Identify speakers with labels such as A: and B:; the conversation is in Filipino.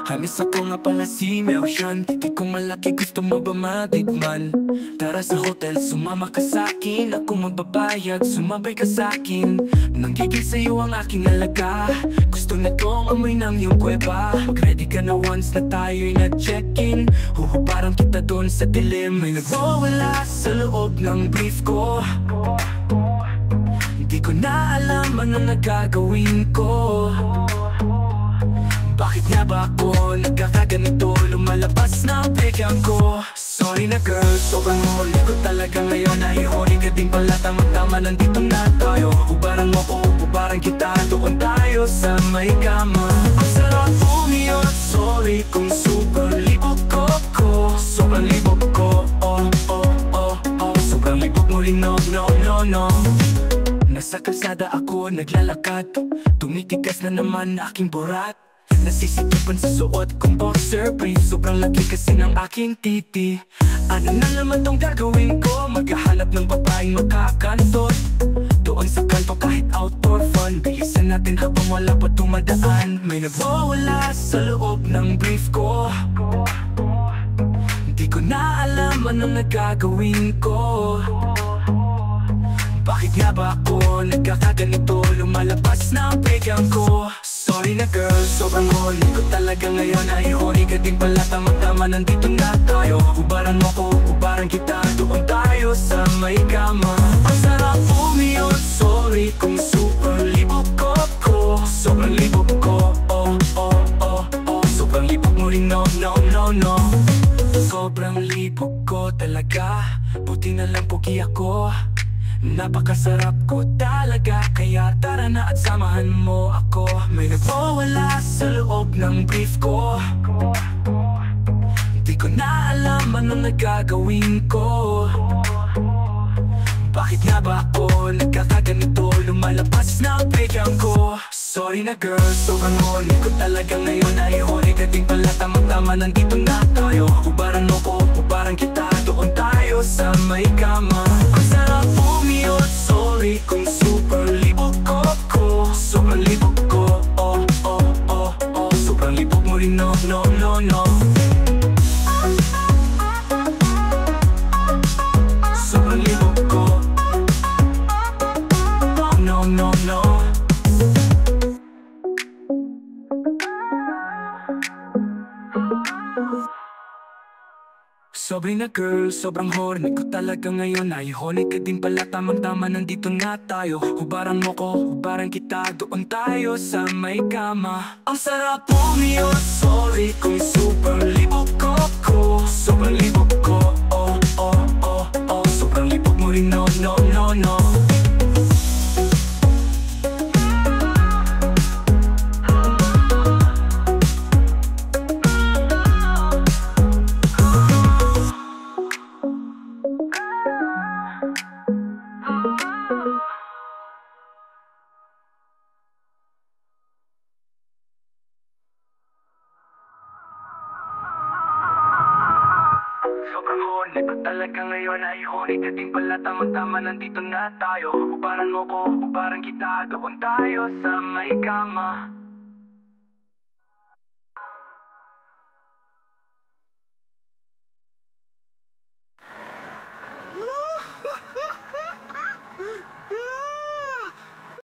A: Halos ako nga pala si Meoshan. Titi kong malaki, gusto mo ba matikman? Tara sa hotel, sumama ka sa'kin. Ako magbabayad, sumabay ka sa'kin. Nanggigil sa'yo ang aking alaga. Gusto na tong amoy ng iyong kuweba. Mag-ready ka na once na tayo'y na-check-in. Huhuparang kita doon sa dilim. May nagwawala sa loob ng brief ko. Hindi ko na alam anong nagagawin ko. Bakit nga ba ako nagkakaganito? Lumalabas na ang pegang ko. Sorry na girl, sobrang huli ko talaga ngayon. Ay huli ka din pala, tamang-tama nandito na tayo. Ubaran mo ko, ubaran kita, doon tayo sa may kama. Ang sarap umiyot, sorry kung super libog ko. Sobrang libog ko, oh, oh, oh, oh. Sobrang libog mo rin, no, no, no, no. Nasa kalsada ako naglalakad. Tumitigas na naman aking borat. Nasisikipan sa suot kong boxer brief. Sobrang laki kasi ng aking titi. Ano na naman tong gagawin ko? Maghahanap ng babaeng makakantot doon sa kanto kahit outdoor fun. Bilisan natin habang wala pa tumadaan. May nagwawala sa loob ng brief ko. Hindi ko na alam anong nagagawin ko. Bakit nga ba ako nagkakaganito? Lumalabas na ang pegang ko. Sorry na girl, sobrang huli ko talaga ngayon. Ay huli ka din pala, tamang-tama nandito na tayo. Ubaran mo ko, ubaran kita, doon tayo sa may kama. Ang sarap umiyot, sorry kung super libog ko. Sobrang libog ko, oh, oh, oh, oh. Sobrang libog mo rin, no, no, no, no. Sobrang libog ko talaga, buti na lang pugi ako. Napakasarap ko talaga, kaya tara na at samahan mo ako. May nagwawala sa loob ng brief ko. Di ko na alam anong nagagawin ko. Bakit nga ba ako nagkakaganito? Lumalabas na ang pegang ko. Sorry na girl, sobrang huli ko talaga ngayon. Ay huli ka din pala, tamang-tama nandito na tayo. Ubaran mo ko, ubaran kita, doon tayo sa may kama. Ang sarap umiyot, sorry kung super libog ko. Sobrang libog ko, oh, oh, oh, oh. Sobrang libog mo rin, no, no, no, no. Sobrang libog ko, oh, no, no, no. Sorry na girl, sobrang horny ko talaga ngayon. Ay horny ka din pala, tamang-tama nandito na tayo. Hubaran mo ko, hubaran kita, doon tayo sa may kama. Ang sarap umiyot, sorry kung super libog ko. Sobrang libog ko, oh, oh, oh, oh. Sobrang libog mo rin, no, no, no, no. Sobrang horny ko talaga ngayon. Ay horny ka din pala, tamang-tama nandito na tayo. Ubaran mo ko, ubaran kita, doon tayo sa may kama.